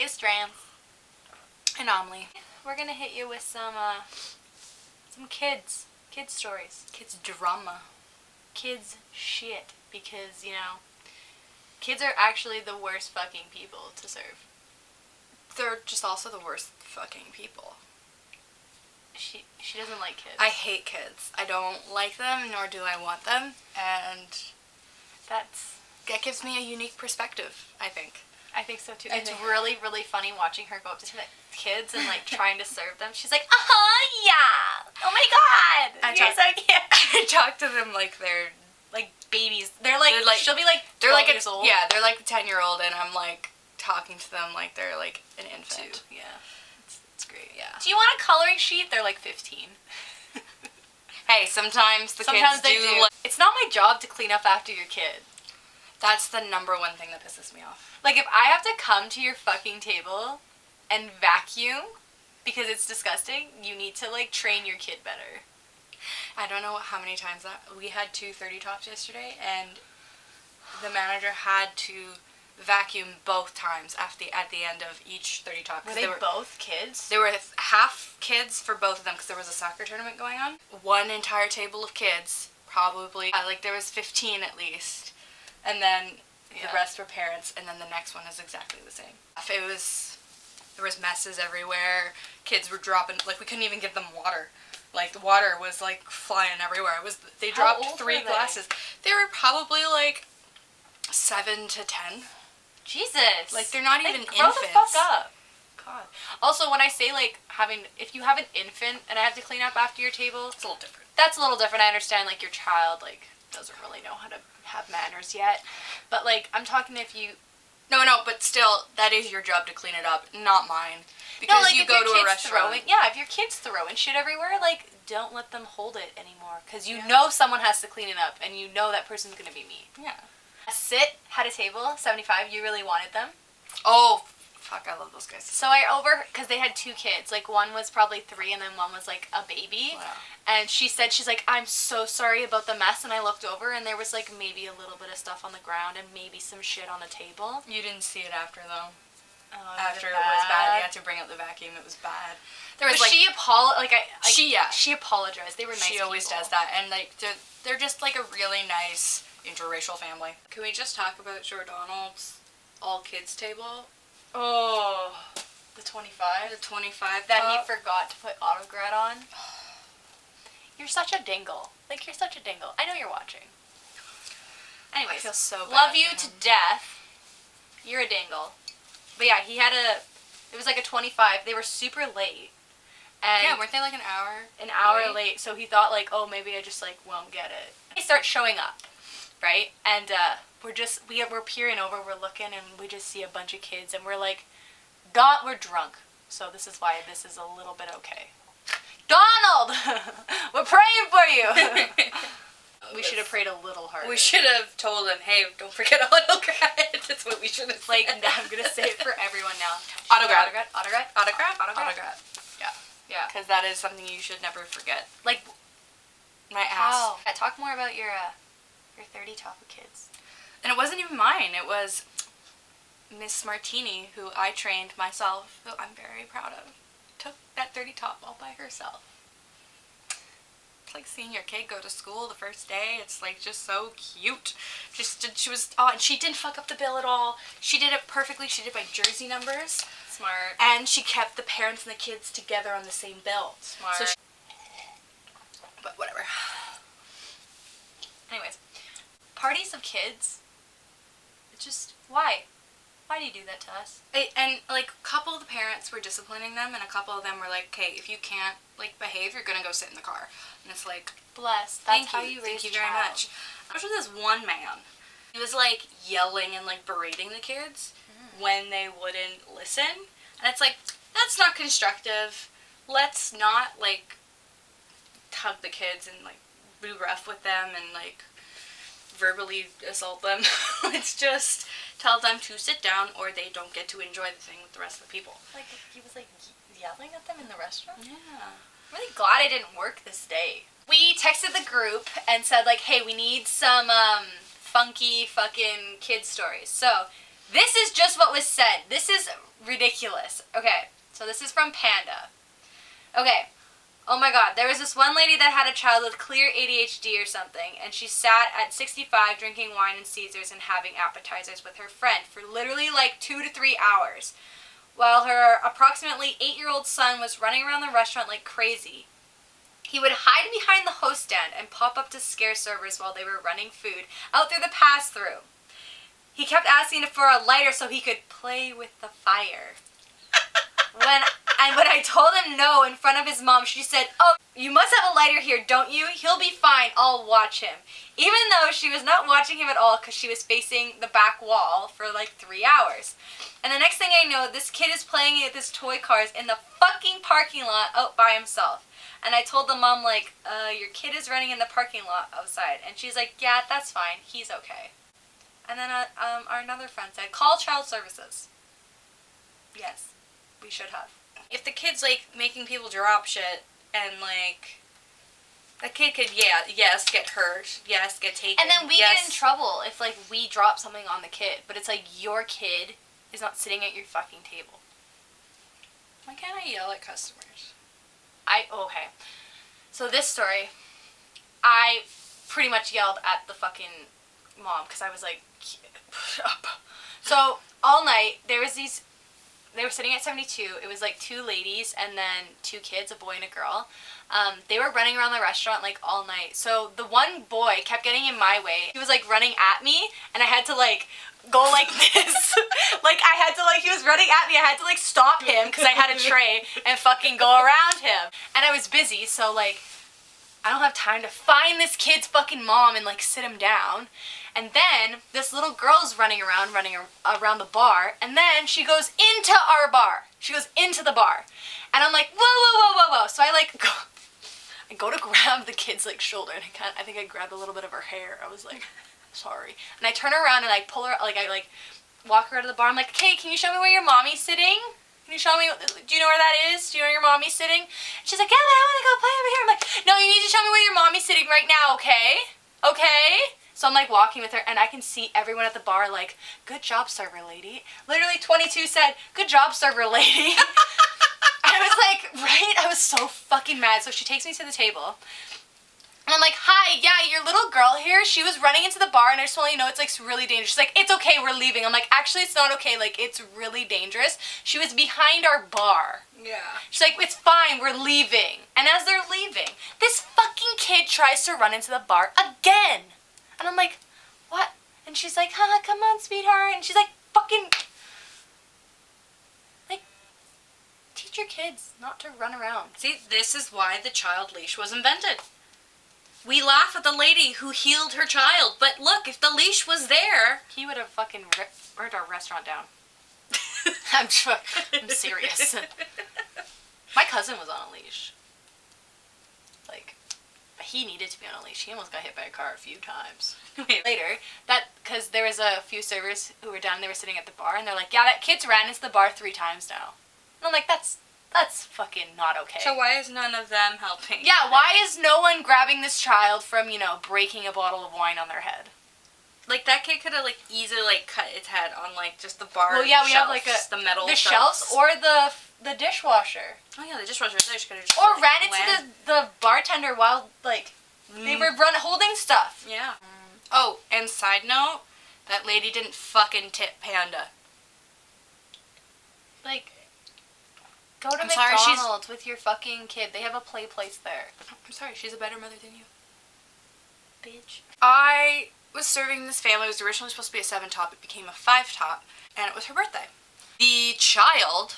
It's Darianne. And Emilee. We're gonna hit you with some kids stories. Kids drama. Kids shit. Because, you know, kids are actually the worst fucking people to serve. They're just also the worst fucking people. She doesn't like kids. I hate kids. I don't like them, nor do I want them, and that gives me a unique perspective, I think. I think so too. It's really, really funny watching her go up to the kids and like trying to serve them. She's like, yeah, oh my god, you're so cute. I talk to them like they're like babies. They're like she'll be like 12 years old. Yeah, they're like a 10-year-old, and I'm like talking to them like they're like an infant. Yeah. It's great. Yeah. Do you want a coloring sheet? They're like 15. Hey, sometimes kids they do. It's not my job to clean up after your kid. That's the number one thing that pisses me off. Like, if I have to come to your fucking table and vacuum because it's disgusting, you need to, like, train your kid better. I don't know how many times that... We had 2 30 tops yesterday, and the manager had to vacuum both times at the end of each 30 top. Were they both kids? They were half kids for both of them because there was a soccer tournament going on. One entire table of kids, probably, like there was 15 at least, and then the rest were parents, and then the next one is exactly the same. There was messes everywhere, kids were dropping, like we couldn't even give them water. Like the water was like flying everywhere. They dropped 3 glasses. They were probably like 7 to 10. Jesus. Like, they're not even infants. Grow the fuck up. God. Also, when I say, like, if you have an infant and I have to clean up after your table... It's a little different. That's a little different. I understand, like, your child, like, doesn't really know how to have manners yet. But, like, I'm talking if you... No, but still, that is your job to clean it up, not mine. Because no, like, you go to a restaurant. If your kid's throwing shit everywhere, like, don't let them hold it anymore. Because you know someone has to clean it up, and you know that person's gonna be me. Yeah. Sit had a table, 75. You really wanted them. Oh, fuck! I love those guys. So because they had 2 kids. Like one was probably 3, and then one was like a baby. Wow. And she's like, I'm so sorry about the mess. And I looked over, and there was like maybe a little bit of stuff on the ground, and maybe some shit on the table. You didn't see it after though. Oh, after it was bad, you had to bring out the vacuum. It was bad. There was she apologized. She apologized. They were nice. She always does that, and like they're just like a really nice interracial family. Can we just talk about Jordanald's all-kids table? Oh, the 25? The 25 that top. he forgot to put autograd on. You're such a dingle. Like, you're such a dingle. I know you're watching. Anyways, I feel so bad. Love you to death. You're a dingle. But yeah, he had it was like a 25. They were super late. And yeah, weren't they like an hour late? So he thought like, oh, maybe I just like won't get it. They start showing up. Right? And we're peering over, we're looking, and we just see a bunch of kids, and we're like, we're drunk. So this is why this is a little bit okay. Donald! We're praying for you! We should have prayed a little harder. We should have told him, hey, don't forget autograph. That's what we should have said. Like, I'm going to say it for everyone now. Autograph. Yeah. Yeah. Because that is something you should never forget. Like, my ass. Oh. Yeah, talk more about your 30 top of kids. And it wasn't even mine. It was Miss Martini, who I trained myself, who I'm very proud of. Took that 30 top all by herself. It's like seeing your kid go to school the first day. It's like just so cute. And she didn't fuck up the bill at all. She did it perfectly. She did it by jersey numbers. Smart. And she kept the parents and the kids together on the same bill. Smart. But whatever. Anyways, parties of kids. It's just, why? Why do you do that to us? And like a couple of the parents were disciplining them, and a couple of them were like, okay, if you can't like behave, you're gonna go sit in the car. And it's like, bless. That's how you raise Thank you very much. I was with this one man. He was like yelling and like berating the kids when they wouldn't listen. And it's like, that's not constructive. Let's not like hug the kids and like be rough with them and like verbally assault them. Let's just tell them to sit down or they don't get to enjoy the thing with the rest of the people. Like, he was like yelling at them in the restaurant? Yeah. I'm really glad I didn't work this day. We texted the group and said like, hey, we need some funky fucking kid stories. So this is just what was said. This is ridiculous. Okay, so this is from Panda. Okay. Oh my god, there was this one lady that had a child with clear ADHD or something, and she sat at 65 drinking wine and Caesars and having appetizers with her friend for literally like 2 to 3 hours, while her approximately 8-year-old son was running around the restaurant like crazy. He would hide behind the host stand and pop up to scare servers while they were running food out through the pass-through. He kept asking for a lighter so he could play with the fire. When I told him no in front of his mom, she said, "Oh, you must have a lighter here, don't you? He'll be fine. I'll watch him." Even though she was not watching him at all because she was facing the back wall for like 3 hours. And the next thing I know, this kid is playing with his toy cars in the fucking parking lot out by himself. And I told the mom, like, your kid is running in the parking lot outside. And she's like, yeah, that's fine. He's okay. And then our another friend said, call child services. Yes, we should have. If the kid's, like, making people drop shit and, like, that kid could, yes, get hurt, yes, get taken, and then we get in trouble if, like, we drop something on the kid. But it's like, your kid is not sitting at your fucking table. Why can't I yell at customers? Okay. So this story, I pretty much yelled at the fucking mom because I was like, up. So all night, they were sitting at 72. It was like 2 ladies and then 2 kids, a boy and a girl. They were running around the restaurant like all night. So the one boy kept getting in my way. He was like running at me and I had to like go like this. He was running at me. I had to like stop him because I had a tray and fucking go around him. And I was busy, so like I don't have time to find this kid's fucking mom and like sit him down. And then this little girl's running around the bar, and then she goes into our bar. She goes into the bar. And I'm like, whoa, whoa, whoa, whoa, whoa. So I go to grab the kid's like shoulder, and I think I grabbed a little bit of her hair. I was like, sorry. And I turn her around and I pull her, like I like walk her out of the bar. I'm like, okay, can you show me where your mommy's sitting? Can you show me, do you know where that is? Do you know where your mommy's sitting? She's like, yeah, but I want to go play over here. I'm like, no, you need to show me where your mommy's sitting right now, okay? Okay? So I'm like walking with her and I can see everyone at the bar like, good job, server lady. Literally 22 said, good job, server lady. I was like, right? I was so fucking mad. So she takes me to the table. And I'm like, hi, yeah, your little girl here, she was running into the bar and I just want you to know it's like really dangerous. She's like, it's okay, we're leaving. I'm like, actually, it's not okay. Like, it's really dangerous. She was behind our bar. Yeah. She's like, it's fine, we're leaving. And as they're leaving, this fucking kid tries to run into the bar again. And I'm like, what? And she's like, come on, sweetheart. And she's like, fucking, like, teach your kids not to run around. See, this is why the child leash was invented. We laugh at the lady who healed her child, but look, if the leash was there... He would have fucking ripped our restaurant down. I'm serious. My cousin was on a leash. Like, he needed to be on a leash. He almost got hit by a car a few times. Later, because there was a few servers who were down, they were sitting at the bar, and they're like, yeah, that kid's ran into the bar 3 times now. And I'm like, that's fucking not okay. So why is none of them helping? Yeah, why is no one grabbing this child from, breaking a bottle of wine on their head? Like, that kid could have, like, easily, like, cut its head on, like, just the bar Well, yeah, we shelves, have, like, the metal the shelves. or the dishwasher. Oh, yeah, the dishwasher. They could have just Or ran into the bartender while, like, they were holding stuff. Yeah. Oh, and side note, that lady didn't fucking tip Panda. Like... Go to McDonald's with your fucking kid. They have a play place there. I'm sorry, she's a better mother than you. Bitch. I was serving this family. It was originally supposed to be a 7-top. It became a 5-top. And it was her birthday. The child,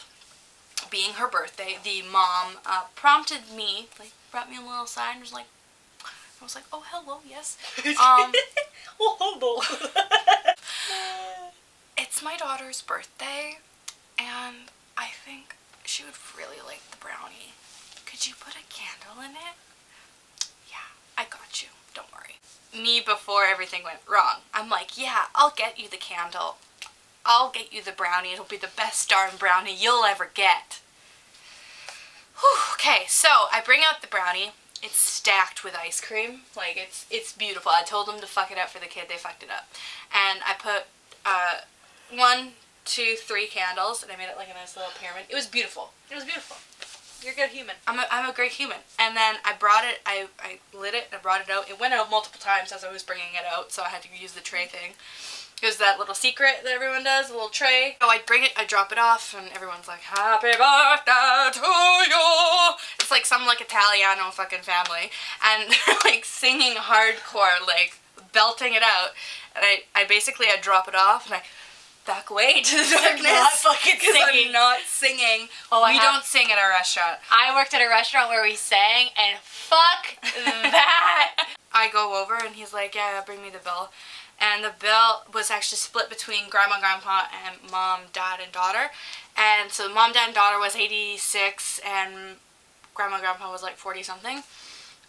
being her birthday, the mom prompted me, like, brought me a little sign and was like, oh, hello, yes. Oh, hello. It's my daughter's birthday, and I think she would really like the brownie. Could you put a candle in it? Yeah, I got you. Don't worry. Me before everything went wrong. I'm like, yeah, I'll get you the candle. I'll get you the brownie. It'll be the best darn brownie you'll ever get. Whew, okay, so I bring out the brownie. It's stacked with ice cream. Like, it's beautiful. I told them to fuck it up for the kid. They fucked it up. And I put 1, to 3 candles, and I made it like a nice little pyramid. It was beautiful. It was beautiful. You're a good human. I'm a great human. And then I brought it, I lit it, and I brought it out. It went out multiple times as I was bringing it out, so I had to use the tray thing. It was that little secret that everyone does, a little tray. So I'd bring it, I'd drop it off, and everyone's like, happy birthday to you! It's like some like Italiano fucking family. And they're like singing hardcore, like belting it out. And I basically, I'd drop it off, and I back away to the darkness. Not fucking singing. I'm not singing. Oh, we don't sing at our restaurant. I worked at a restaurant where we sang, and fuck that. I go over, and he's like, yeah, bring me the bill. And the bill was actually split between Grandma, Grandpa, and Mom, Dad, and daughter. And so Mom, Dad, and daughter was $86, and Grandma, Grandpa was like 40-something.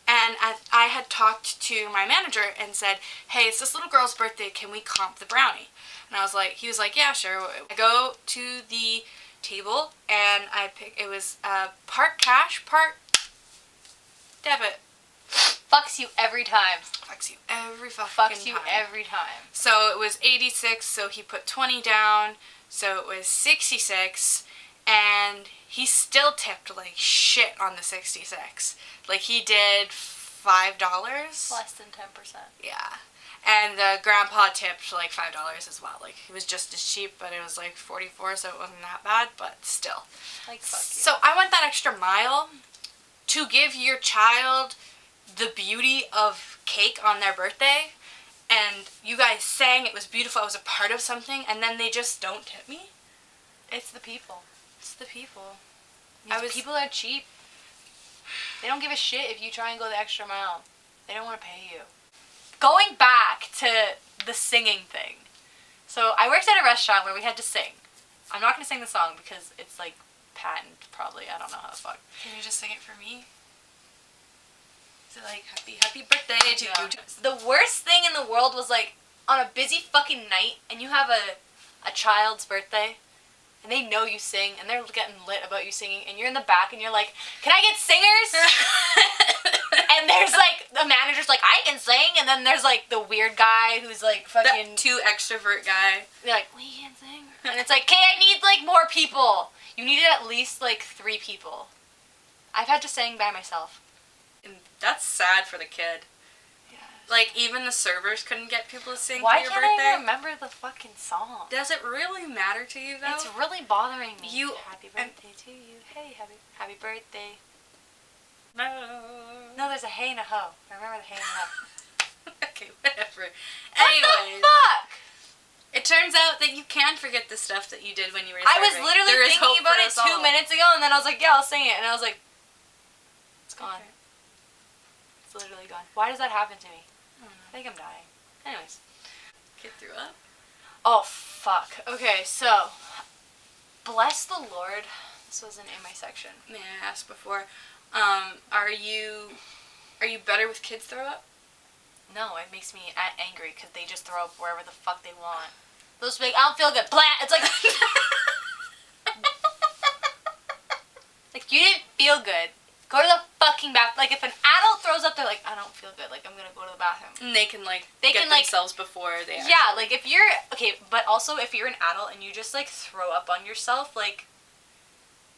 And I had talked to my manager and said, hey, it's this little girl's birthday, can we comp the brownie? And I was like, he was like, yeah, sure. I go to the table, and it was part cash, part debit. Fucks you every time. Fucks you every fucking Fucks time. you every time. So it was 86, so he put 20 down, so it was 66, and he still tipped like shit on the 66. Like he did $5. Less than 10%. Yeah. And the grandpa tipped like $5 as well. Like it was just as cheap, but it was like 44, so it wasn't that bad, but still. Like fuck you. So I went that extra mile to give your child the beauty of cake on their birthday, and you guys sang, it was beautiful, I was a part of something, and then they just don't tip me? It's the people. It's the people. People are cheap. They don't give a shit if you try and go the extra mile. They don't want to pay you. Going back to the singing thing. So I worked at a restaurant where we had to sing. I'm not going to sing the song because it's like patent, probably. I don't know how the fuck. Can you just sing it for me? Is it like, happy birthday to you? The worst thing in the world was like, on a busy fucking night, and you have a child's birthday, and they know you sing, and they're getting lit about you singing, and you're in the back, and you're like, can I get singers? And there's like, the manager's like, I can sing, and then there's like the weird guy who's like fucking... That too extrovert guy. They're like, we can't sing. And it's like, okay, I need like more people. You needed at least like 3 people. I've had to sing by myself. And that's sad for the kid. Yeah. Like, even the servers couldn't get people to sing Why for your can't birthday. I remember the fucking song? Does it really matter to you, though? It's really bothering me. Happy and- birthday to you. Hey, happy birthday. No. No, there's a hey and a ho. I remember the hey and a ho. Okay, whatever. What Anyways, the fuck? it turns out that you can forget the stuff that you did when you were I was serving. literally There is thinking hope about for it us 2 all. minutes ago, and then I was like, yeah, I'll sing it. And I was like, it's gone. Okay. It's literally gone. Why does that happen to me? I think I'm dying. Anyways. Kid threw up. Oh, fuck. Okay, so, bless the Lord. This wasn't in my section. May I ask before, are you better with kids throw up? No, it makes me angry because they just throw up wherever the fuck they want. They'll just be like, I don't feel good. Blah! It's like... like, you didn't feel good. Go to the fucking bath. Like, if an adult throws up, they're like, I don't feel good. Like, I'm gonna go to the bathroom. And they can, like, They get can, like- themselves before they actually... Yeah, like, if you're... Okay, but also, if you're an adult and you just, like, throw up on yourself, like...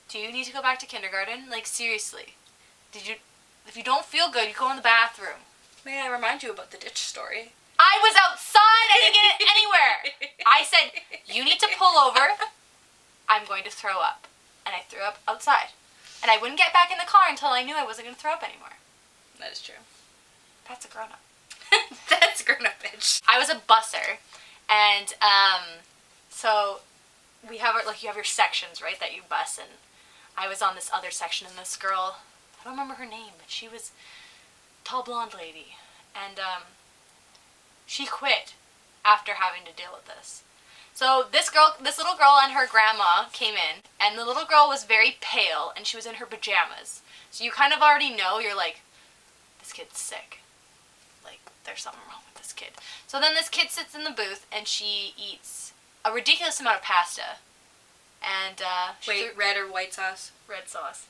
Do you need to go back to kindergarten? Like, seriously. If you don't feel good, you go in the bathroom. May I remind you about the ditch story? I was outside! I didn't get it anywhere! I said, you need to pull over. I'm going to throw up. And I threw up outside. And I wouldn't get back in the car until I knew I wasn't going to throw up anymore. That is true. That's a grown-up. That's a grown-up bitch. I was a busser. And, so, we have, like, you have your sections, right, that you bus. And I was on this other section, and this girl, I don't remember her name, but she was a tall blonde lady. And, she quit after having to deal with this. So this little girl and her grandma came in, and the little girl was very pale, and she was in her pajamas. So you kind of already know, you're like, this kid's sick. Like, there's something wrong with this kid. So then this kid sits in the booth, and she eats a ridiculous amount of pasta. And, Wait, red or white sauce? Red sauce.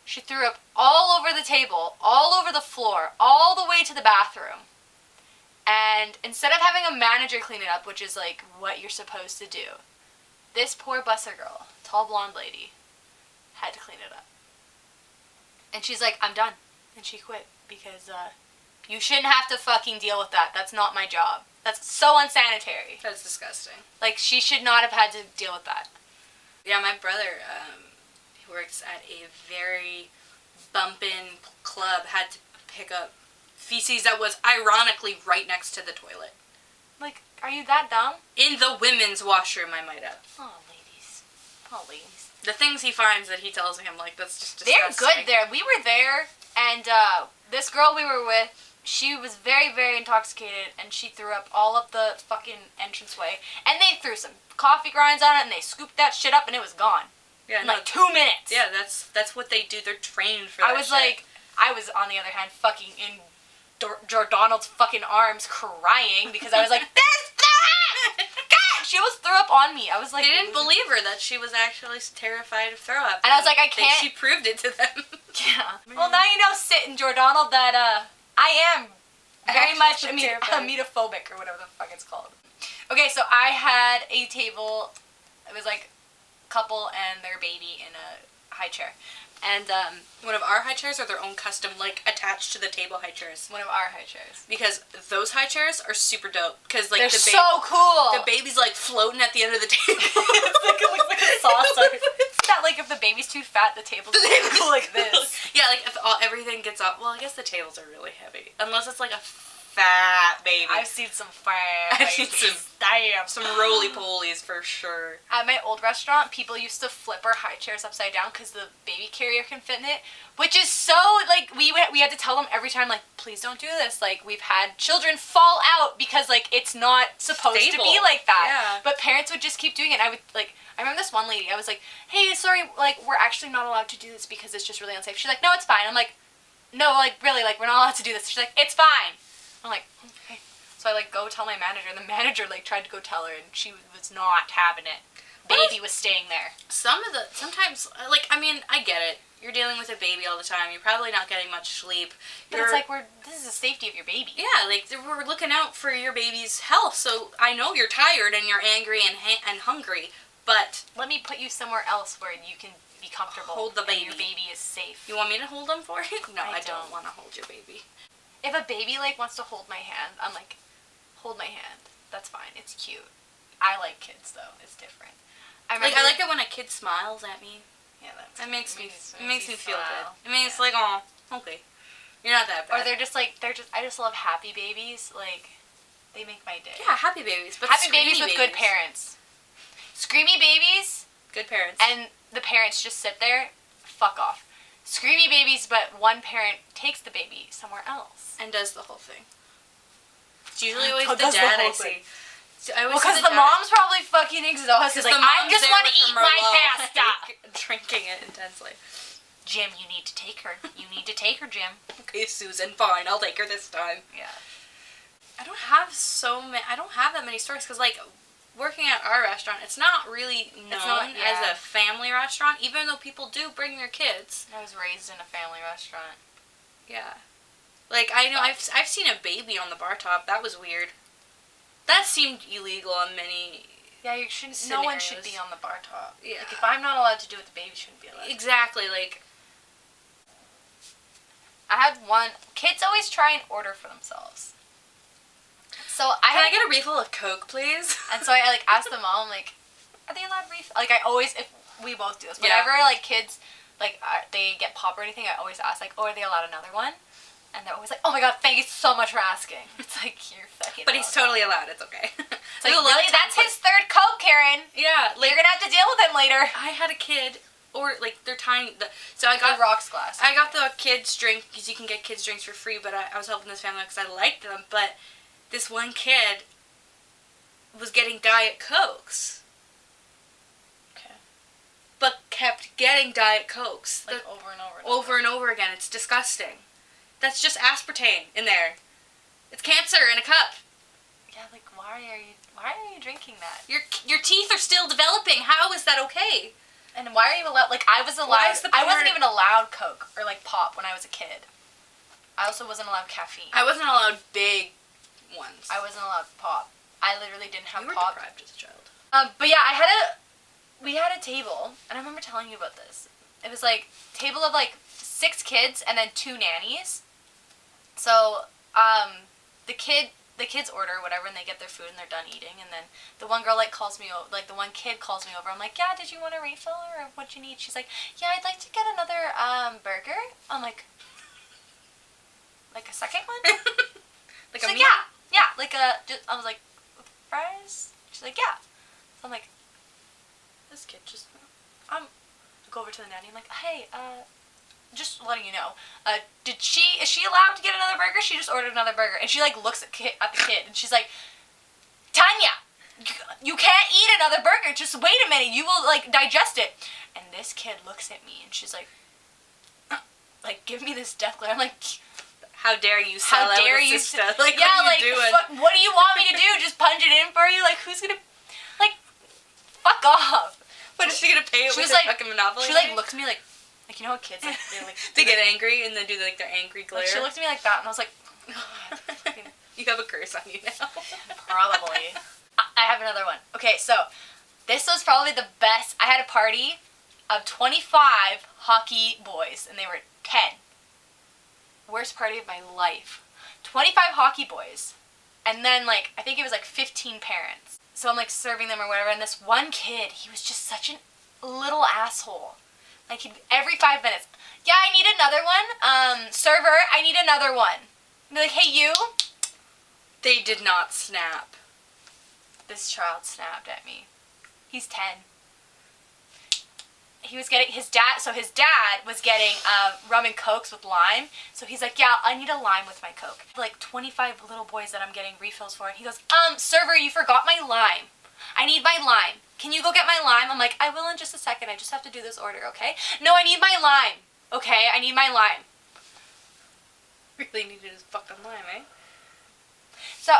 She threw up all over the table, all over the floor, all the way to the bathroom. And instead of having a manager clean it up, which is like what you're supposed to do, This poor busser girl, tall blonde lady, had to clean it up. And she's like, I'm done. And she quit because you shouldn't have to fucking deal with that. That's not my job. That's so unsanitary. That's disgusting. Like, she should not have had to deal with that. Yeah, my brother, who works at a very bumpin' club, had to pick up feces that was ironically right next to the toilet. Like, are you that dumb? In the women's washroom, I might add. Oh, ladies. Oh, ladies. The things he finds that he tells him, like, that's just disgusting. They're good there. We were there, and this girl we were with, she was very, very intoxicated, and she threw up all up the fucking entranceway. And they threw some coffee grinds on it, and they scooped that shit up, and it was gone. Yeah, in like 2 minutes. Yeah, that's what they do. They're trained for that I was like, I was, on the other hand, fucking in Jordonald's fucking arms crying, because I was like, this God! She almost threw up on me. I was like... They didn't believe her that she was actually terrified of throw up. And I was like, I can't... She proved it to them. Yeah. Well, now you know, sit in Jordonald, that, I am very much ametophobic, or whatever the fuck it's called. Okay, so I had a table, it was like a couple and their baby in a high chair. And, one of our high chairs are their own custom, like, attached to the table high chairs. One of our high chairs. Because those high chairs are super dope. Because, like, they're so cool! The baby's, like, floating at the end of the table. It looks like a saucer. It's not like if the baby's too fat, the table's go like this. Yeah, like, if everything gets up, well, I guess the tables are really heavy. Unless it's, like, a fat baby. I've seen some fat babies. Damn. Some roly-polies for sure. At my old restaurant, people used to flip our high chairs upside down because the baby carrier can fit in it, which is so, like, we had to tell them every time, like, please don't do this. Like, we've had children fall out because, like, it's not supposed to be like that. Yeah. But parents would just keep doing it. I would, like, I remember this one lady, I was like, hey, sorry, like, we're actually not allowed to do this because it's just really unsafe. She's like, no, it's fine. I'm like, no, like, really, like, we're not allowed to do this. She's like, it's fine. I'm like, okay. So I, like, go tell my manager, and the manager, like, tried to go tell her, and she was not having it. Baby was staying there. Sometimes, like, I mean, I get it. You're dealing with a baby all the time. You're probably not getting much sleep. But it's like, this is the safety of your baby. Yeah, like, we're looking out for your baby's health, so I know you're tired and you're angry and hungry, but... Let me put you somewhere else where you can be comfortable. Hold the baby. And your baby is safe. You want me to hold him for you? No, I don't don't want to hold your baby. If a baby, like, wants to hold my hand, I'm like, hold my hand. That's fine. It's cute. I like kids, though. It's different. I like it when a kid smiles at me. Yeah, that makes me feel smile. good. It makes like, oh, okay. You're not that bad. Or they're just, I just love happy babies. Like, they make my day. Yeah, happy babies. But happy babies with good parents. Screamy babies. Good parents. And the parents just sit there. Fuck off. Screamy babies, but one parent takes the baby somewhere else. And does the whole thing. It's usually always the dad I see. Well, because the mom's probably fucking exhausted. Like, I just want to eat my pasta. Drinking it intensely. Jim, you need to take her. You need to take her, Jim. Okay, Susan, fine. I'll take her this time. Yeah. I don't have that many stories, because, like, working at our restaurant, it's not really known as a family restaurant, even though people do bring their kids. I was raised in a family restaurant. Yeah. Like, I know, I've seen a baby on the bar top. That was weird. That seemed illegal on many scenarios. No one should be on the bar top. Yeah. Like, if I'm not allowed to do it, the baby shouldn't be allowed. Exactly, like... I had one... Kids always try and order for themselves. So Can I get a refill of Coke, please? And so I, like, asked the mom, like, are they allowed refill? Like, I always... we both do this. Whenever, like, kids, like, they get pop or anything, I always ask, like, oh, are they allowed another one? And they're always like, oh my god, thank you so much for asking. It's like, you're fucking... But he's totally allowed, it's okay. It's like, really? That's his third Coke, Karen. Yeah. Like, you're gonna have to deal with him later. I had a kid, or, like, they're tiny... So I got... The rocks glass. I got the kids' drink, because you can get kids' drinks for free, but I was helping this family because I liked them, but this one kid was getting Diet Cokes. Okay. But kept getting Diet Cokes. Like, over and over and over. Over and over again. It's disgusting. That's just aspartame in there. It's cancer in a cup. Yeah, like, why are you drinking that? Your teeth are still developing. How is that okay? And why are you allowed? Like, I was allowed. I wasn't even allowed Coke or like pop when I was a kid. I also wasn't allowed caffeine. I wasn't allowed big ones. I wasn't allowed pop. I literally didn't have you were pop. deprived as a child. But yeah, I had we had a table, and I remember telling you about this. It was like table of like 6 kids and then 2 nannies. So the kids order whatever, and they get their food and they're done eating, and then the one girl like calls me over, like the one kid calls me over. I'm like, yeah, did you want a refill or what you need? She's like, yeah, I'd like to get another burger. I'm like a second one? Like She's a like, meal? yeah, like a. I was like, with fries? She's like, yeah. So I'm like, this kid just. Go over to the nanny. I'm like, hey, just letting you know. Is she allowed to get another burger? She just ordered another burger, and she like looks at the kid, and she's like, Tanya, you can't eat another burger. Just wait a minute. You will like digest it. And this kid looks at me, and she's like, give me this death glare. I'm like, how dare you sell out a sister? Like, yeah, what are you doing? What do you want me to do? Just punch it in for you? Like, who's gonna, fuck off. What, is she gonna pay it with her fucking Monopoly? She like looked at me like you know how kids like they're like they get angry and they do like their angry glare. Like, she looked at me like that, and I was like, you have a curse on you now. Probably. I have another one. Okay, so this was probably the best. I had a party of 25 hockey boys, and they were 10. Worst party of my life. 25 hockey boys, and then I think it was 15 parents. So I'm serving them or whatever, and this one kid, he was just such a little asshole. Every 5 minutes, yeah, I need another one. Server, I need another one. I'd be like, hey, you. They did not snap. This child snapped at me. He's 10. He was getting his dad was getting rum and cokes with lime. So he's like, yeah, I need a lime with my coke. 25 little boys that I'm getting refills for, and he goes, server, you forgot my lime. I need my lime. Can you go get my lime? I'm like, I will in just a second. I just have to do this order, okay? No, I need my lime. Okay, I need my lime. Really needed his fucking lime, eh? So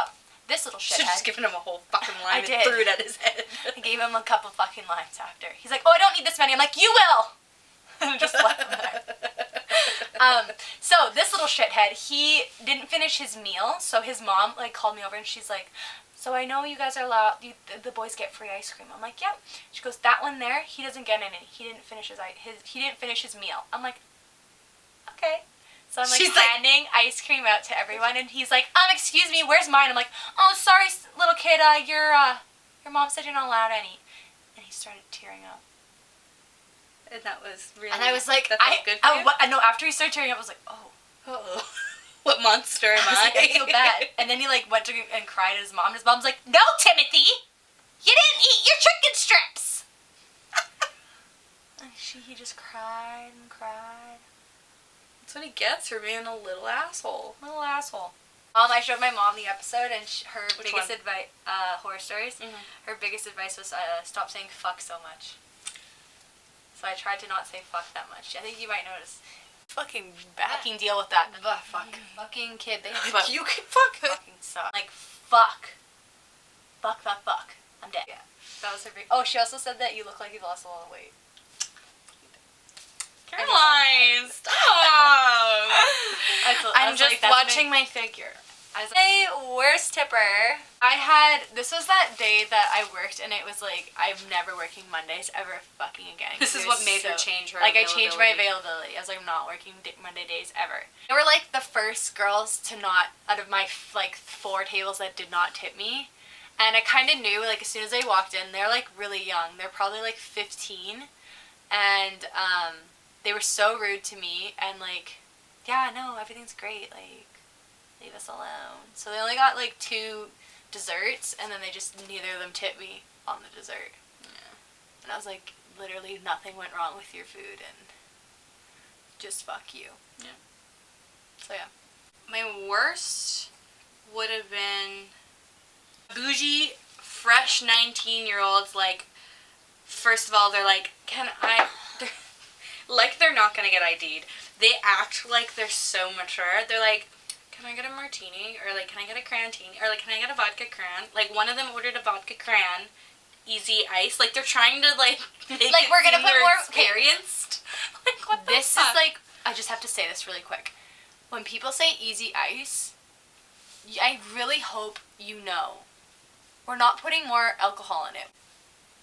this little shithead. Should have just given him a whole fucking lime and threw it at his head. I gave him a couple fucking limes after. He's like, oh, I don't need this many. I'm like, you will. And just left him there. So this little shithead, he didn't finish his meal. So his mom called me over, and she's like, so I know you guys are allowed. The boys get free ice cream. I'm like, yep. She goes, that one there, he doesn't get any. He didn't finish his meal. I'm like, okay. So I'm handing ice cream out to everyone, and he's like, excuse me, where's mine? I'm like, oh, sorry, little kid, your mom said you're not allowed any. And he started tearing up. And that was really. And I was like, that felt good for you? No, after he started tearing up, I was like, oh. Uh-oh. What monster am I? I feel bad. And then he went to and cried at his mom. His mom's like, no, Timothy, you didn't eat your chicken strips. And he just cried and cried. That's what he gets for being a little asshole. Little asshole. I showed my mom the episode, and her Which biggest one? advice, horror stories. Mm-hmm. Her biggest advice was stop saying fuck so much. So I tried to not say fuck that much. I think you might notice. Fucking bad. Fucking deal with that. Fuck. Fucking kid. They You can fuck. fucking suck. Fuck. Fuck. I'm dead. Yeah. That was her big. Oh, she also said that you look like you've lost a lot of weight. Caroline, stop! I'm just watching my figure. I was like, hey, worst tipper. This was that day that I worked, and it was I'm never working Mondays ever fucking again. This is what made her change her I changed my availability. I was I'm not working Monday days ever. They were the first girls to not, out of my 4 tables that did not tip me. And I kind of knew, as soon as I walked in, they're really young. They're probably 15. And, they were so rude to me, and yeah, no, everything's great, leave us alone. So they only got 2 desserts, and then neither of them tipped me on the dessert. Yeah. And I was literally nothing went wrong with your food, and just fuck you. Yeah. So yeah. My worst would have been bougie, fresh 19-year-olds, first of all, they're can I... they're not gonna get ID'd. They act like they're so mature. They're can I get a martini? Or can I get a crantini? Or can I get a vodka cran? One of them ordered a vodka cran, easy ice. They're trying to make we're gonna put more experienced. What the this fuck? is I just have to say this really quick. When people say easy ice, I really hope you know we're not putting more alcohol in it.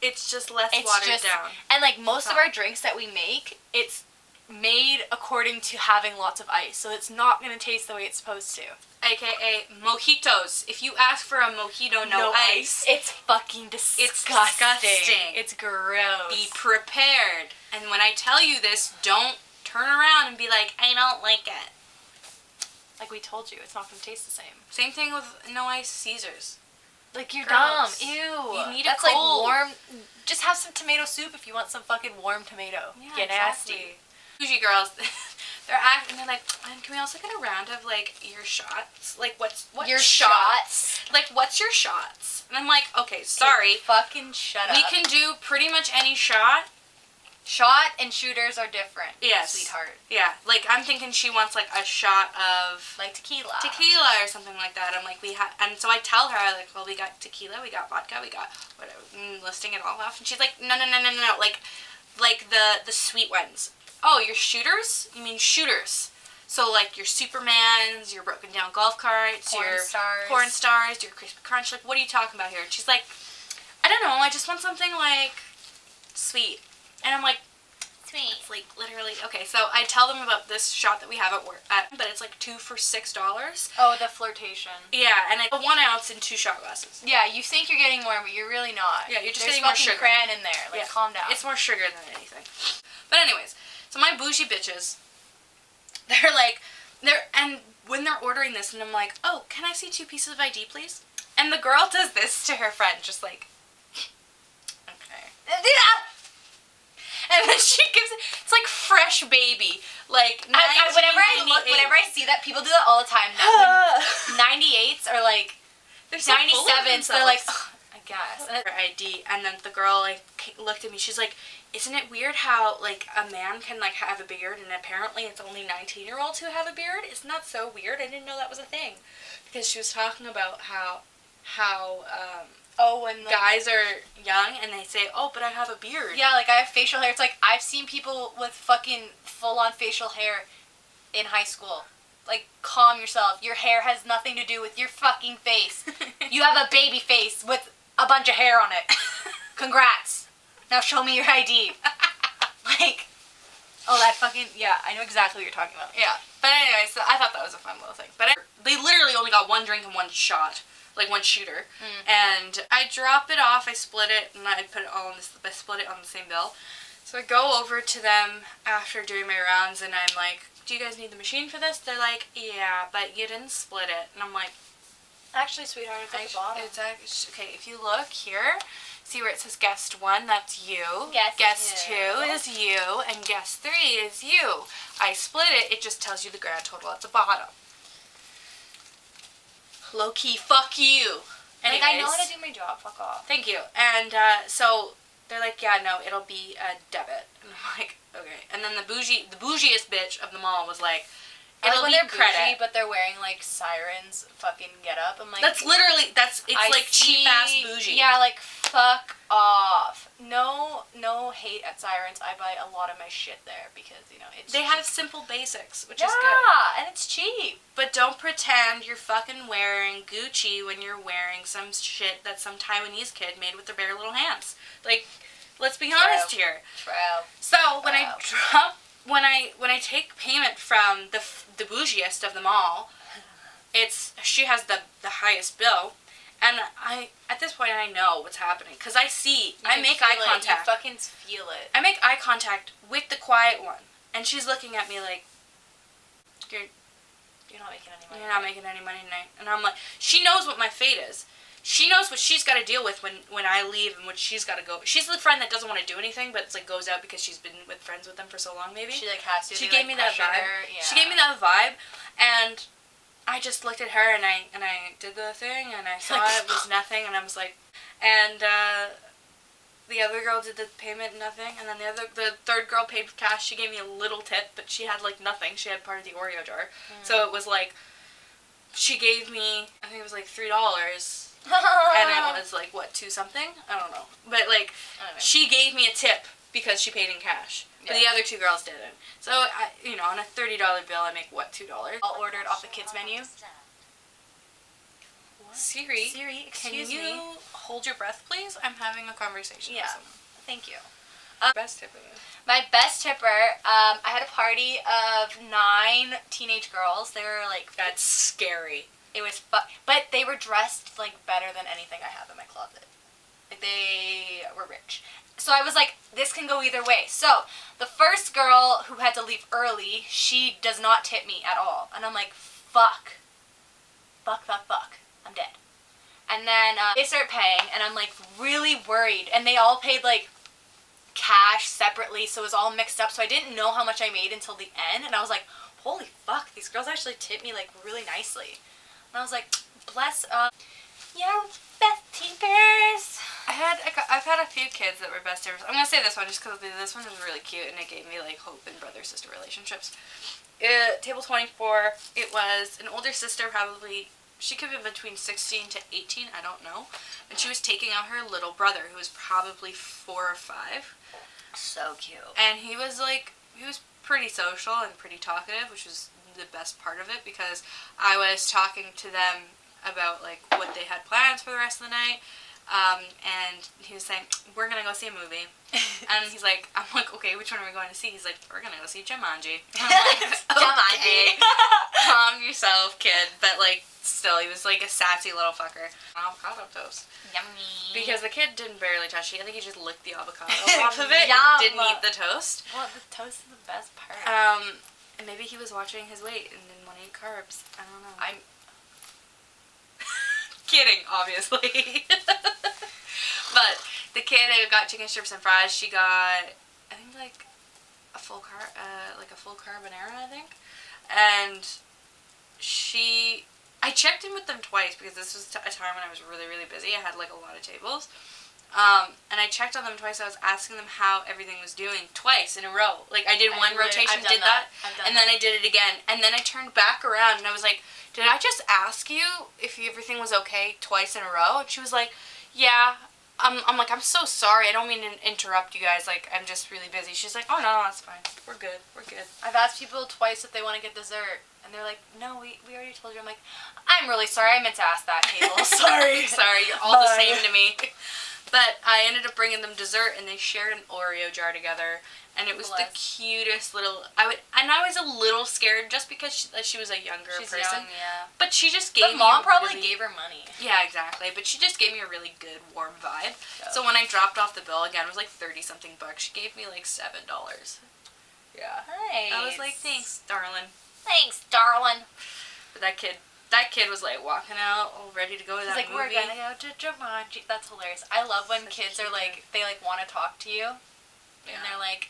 It's just less watered down. And like most of our drinks that we make, it's made according to having lots of ice, so it's not going to taste the way it's supposed to. AKA mojitos. If you ask for a mojito, no ice, it's fucking disgusting. It's disgusting. It's gross. Be prepared. And when I tell you this, don't turn around and be like, I don't like it. Like we told you, it's not going to taste the same. Same thing with no ice Caesars. Like, you're Gross. dumb. Ew. You need That's a cold. like warm. Just have some tomato soup if you want some fucking warm tomato. Yeah, Get exactly. nasty. Bougie girls, they're acting. They're like, and can we also get a round of like your shots? Like what your shots? Like what's your shots? And I'm like, okay, sorry. Fucking shut up. We can do pretty much any shot. Shot and shooters are different. Yes. Sweetheart. Yeah. Like I'm thinking she wants like a shot of like tequila or something like that. I'm like and so I tell her I like, well, we got tequila, we got vodka, we got whatever, listing it all off, and she's like, no, like the sweet ones. Oh, your shooters? You mean shooters? So like your Supermans, your broken down golf carts, porn stars, your crispy crunch. Like, what are you talking about here? And she's like, I don't know. I just want something like sweet. And I'm like, sweet. It's like literally okay. So I tell them about this shot that we have at work, but it's like 2 for $6. Oh, the flirtation. Yeah, and it's 1 ounce in 2 shot glasses. Yeah, you think you're getting more, but you're really not. Yeah, you're just There's getting more sugar. crayon in there. Like, calm down. It's more sugar than anything. But anyways, so my bougie bitches, and when they're ordering this, and I'm like, oh, can I see 2 pieces of ID, please? And the girl does this to her friend, just like, okay. And then she gives it, it's like fresh baby. Like, whenever I see that, people do that all the time. 98s are like, they're so 97s, they're like, I guess. Her ID, and then the girl, like, looked at me, she's like, isn't it weird how, like, a man can, like, have a beard, and apparently it's only 19-year-olds who have a beard? Isn't that so weird? I didn't know that was a thing. Because she was talking about how when guys are young and they say, oh, but I have a beard. Yeah, like I have facial hair. It's like I've seen people with fucking full-on facial hair in high school. Like, calm yourself. Your hair has nothing to do with your fucking face. You have a baby face with a bunch of hair on it. Congrats. Now show me your ID. Like, oh, that fucking, yeah, I know exactly what you're talking about. Yeah. But anyway, so I thought that was a fun little thing. But they literally only got 1 drink and 1 shot. Like 1 shooter, and I drop it off, I split it, and I put it all on I split it on the same bill. So I go over to them after doing my rounds, and I'm like, do you guys need the machine for this? They're like, yeah, but you didn't split it. And I'm like, actually, sweetheart, it's at the bottom. Okay, if you look here, see where it says guest 1, that's you. Guest 2 is you, and guest 3 is you. I split it, it just tells you the grand total at the bottom. Low-key, fuck you. Anyways, like, I know how to do my job, fuck off. Thank you. And so they're like, yeah, no, it'll be a debit. And I'm like, okay. And then the bougiest bitch of them all was like, it'll be credit. Bougie, but they're wearing like sirens fucking get up. I'm like, it's like cheap ass bougie. Yeah, like fuck off. No hate at Sirens. I buy a lot of my shit there because, you know, it's they cheap. have simple basics, which is good. Yeah, and it's cheap. But don't pretend you're fucking wearing Gucci when you're wearing some shit that some Taiwanese kid made with their bare little hands. Like, let's be honest here. True. So when I take payment from the bougiest of them all, she has the highest bill. And at this point, I know what's happening. Because I make eye contact. You fucking feel it. I make eye contact with the quiet one. And she's looking at me like, you're not making any money. You're not making any money tonight. And I'm like, she knows what my fate is. She knows what she's got to deal with when I leave and what she's got to go. She's the friend that doesn't want to do anything, but it's like goes out because she's been friends with them for so long, maybe. She like has to. She gave me that vibe. Yeah. She gave me that vibe, and I just looked at her and I did the thing and I saw it was nothing and I was like, and the other girl did the payment, nothing, and then the third girl paid with cash. She gave me a little tip, but she had like nothing. She had part of the Oreo jar, so it was like she gave me, I think it was like $3, and it was like what, 2 something? I don't know, but like she gave me a tip because she paid in cash. But the other 2 girls didn't. So, on a $30 bill, I make, what, $2? I'll order it off the kids' menu. What? Siri, excuse can you me. hold your breath, please? I'm having a conversation with someone. Thank you. Best tip of it. My best tipper, I had a party of 9 teenage girls. They were like... That's scary. It was but they were dressed like better than anything I have in my closet. Like, they were rich. So I was like, this can go either way. So the first girl who had to leave early, she does not tip me at all. And I'm like, fuck. I'm dead. And then they start paying, and I'm like really worried. And they all paid like cash separately, so it was all mixed up. So I didn't know how much I made until the end. And I was like, holy fuck, these girls actually tipped me like really nicely. And I was like, bless your best tippers. I've had a few kids that were best tippers. I'm gonna say this one just because this one was really cute and it gave me like hope in brother-sister relationships. Table 24. It was an older sister, probably. She could have been between 16 to 18, I don't know. And she was taking out her little brother, who was probably 4 or 5. So cute. And he was pretty social and pretty talkative, which was the best part of it, because I was talking to them about like what they had plans for the rest of the night. And he was saying, we're gonna go see a movie. And he's like, I'm like, okay, which one are we going to see? He's like, we're gonna go see Jumanji. I'm like, okay, calm yourself, kid. But like, still, he was like a sassy little fucker. Avocado toast. Yummy. Because the kid didn't barely touch it. I think he just licked the avocado off of it Yum. and didn't eat the toast. Well, the toast is the best part. And maybe he was watching his weight and didn't want to eat carbs. I don't know. I'm kidding, obviously. But the kid who got chicken strips and fries, she got, I think like a full carbonara, I think. And I checked in with them twice because this was a time when I was really, really busy. I had like a lot of tables. And I checked on them twice. I was asking them how everything was doing twice in a row. Like I did one rotation, did that, and then I did it again. And then I turned back around and I was like, did I just ask you if everything was okay twice in a row? And she was like, yeah. I'm like, I'm so sorry. I don't mean to interrupt you guys. Like, I'm just really busy. She's like, oh, no, that's fine. We're good. I've asked people twice if they want to get dessert. And they're like, no, we already told you. I'm like, I'm really sorry. I meant to ask that table. Sorry. Sorry. You're all the same to me. But I ended up bringing them dessert, and they shared an Oreo jar together. And it was the cutest little... I was a little scared just because she was a younger person. Young, yeah. But she just gave me... The mom probably gave her money. Yeah, exactly. But she just gave me a really good, warm vibe. Yeah. So when I dropped off the bill, again, it was like 30-something bucks. She gave me like $7. Yeah. Nice. I was like, thanks, darling. Thanks, darling. But that kid was like walking out, all ready to go to that movie. He's like, we're gonna go to Jumanji. That's hilarious. I love when kids are like, they like want to talk to you. Yeah. And they're like...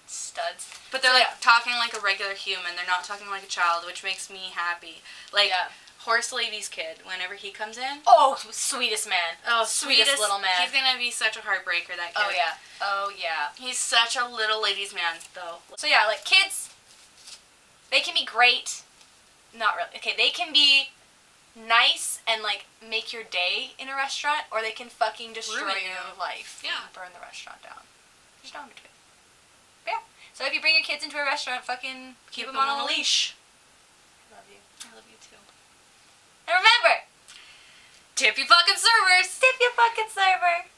studs. But they're like talking like a regular human. They're not talking like a child, which makes me happy. Like Horse Lady's kid, whenever he comes in. Oh, sweetest man. Oh, sweetest little man. He's gonna be such a heartbreaker, that kid. Oh yeah. He's such a little ladies' man, though. So yeah, like kids, they can be great. Not really. Okay, they can be nice and like make your day in a restaurant, or they can fucking destroy your life. Yeah. And burn the restaurant down. There's no in between. Yeah. So if you bring your kids into a restaurant, fucking keep them on a leash. I love you. I love you too. And remember, tip your fucking servers. Tip your fucking server.